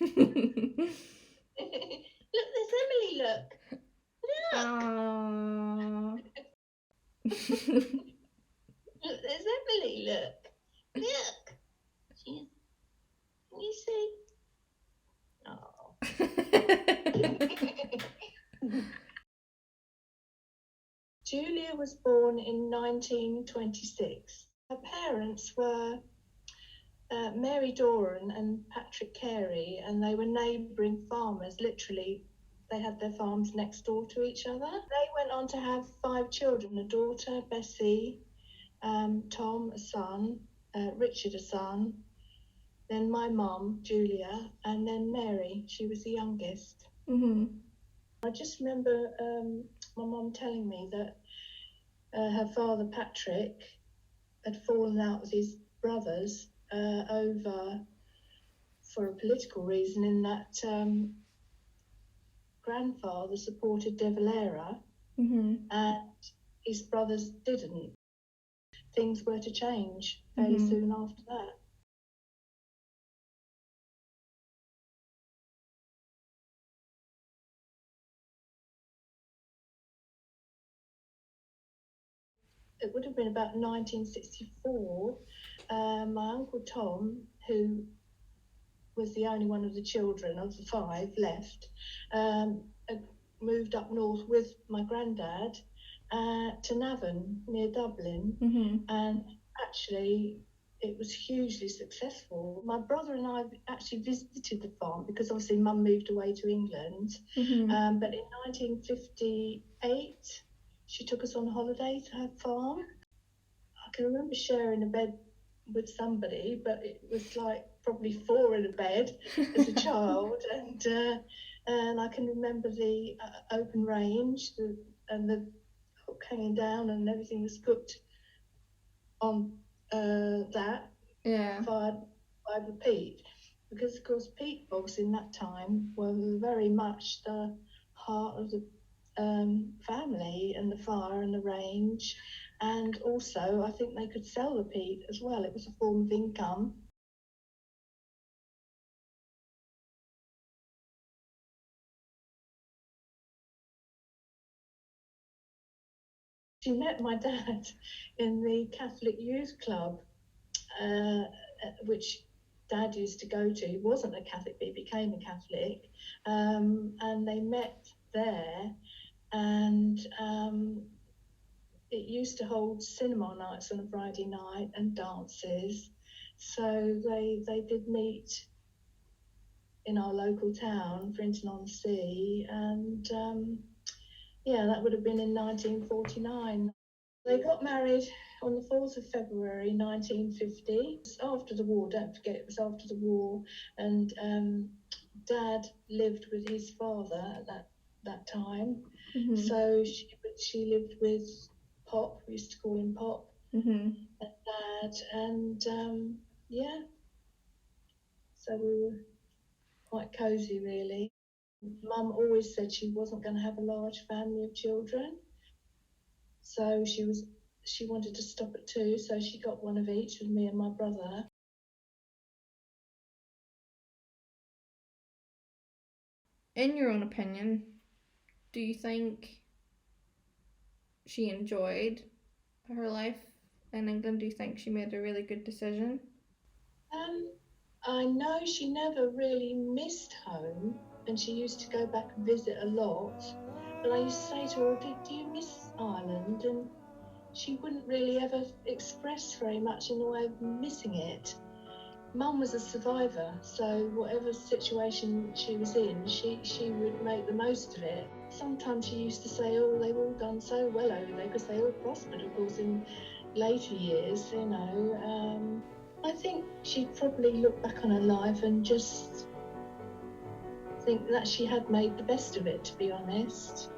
Look, there's Emily, look. Aww. Look, there's Emily, look. Look. She's, can you see? Oh. Julia was born in 1926. Her parents were Mary Doran and Patrick Carey, and they were neighbouring farmers. Literally, they had their farms next door to each other. They went on to have 5 children: a daughter, Bessie, Tom, a son, Richard, a son, then my mum, Julia, and then Mary. She was the youngest. I just remember my mum telling me that her father, Patrick, had fallen out with his brothers over, for a political reason, in that grandfather supported De Valera and his brothers didn't. Things were to change fairly soon after that. It would have been about 1964. My Uncle Tom, who was the only one of the children of the 5 left, had moved up north with my granddad to Navan near Dublin, and actually it was hugely successful. My brother and I actually visited the farm because obviously Mum moved away to England, but in 1958 she took us on holiday to her farm. I can remember sharing a bed with somebody, but it was like probably 4 in a bed as a child, and I can remember the open range and the hook hanging down, and everything was cooked on that, fired by the peat, because of course peat bogs in that time were very much the heart of the family, and the fire and the range, and also I think they could sell the peat as well. It was a form of income. She met my dad in the Catholic Youth Club, which Dad used to go to. He wasn't a Catholic, but he became a Catholic, and they met there, and it used to hold cinema nights on a Friday night and dances, so they did meet in our local town, Frinton-on-Sea, and that would have been in 1949. They got married on the 4th of February 1950. It was after the war, don't forget, it was after the war, and Dad lived with his father at that time. So she lived with Pop, we used to call him Pop, and Dad, and so we were quite cosy, really. Mum always said she wasn't going to have a large family of children, so she wanted to stop at 2, so she got one of each with me and my brother. In your own opinion, do you think she enjoyed her life in England? Do you think she made a really good decision? I know she never really missed home, and she used to go back and visit a lot. But I used to say to her, do you miss Ireland? And she wouldn't really ever express very much in the way of missing it. Mum was a survivor, so whatever situation she was in, she would make the most of it. Sometimes she used to say, oh, they've all done so well over there, because they all prospered, of course, in later years, you know. I think she'd probably look back on her life and just think that she had made the best of it, to be honest.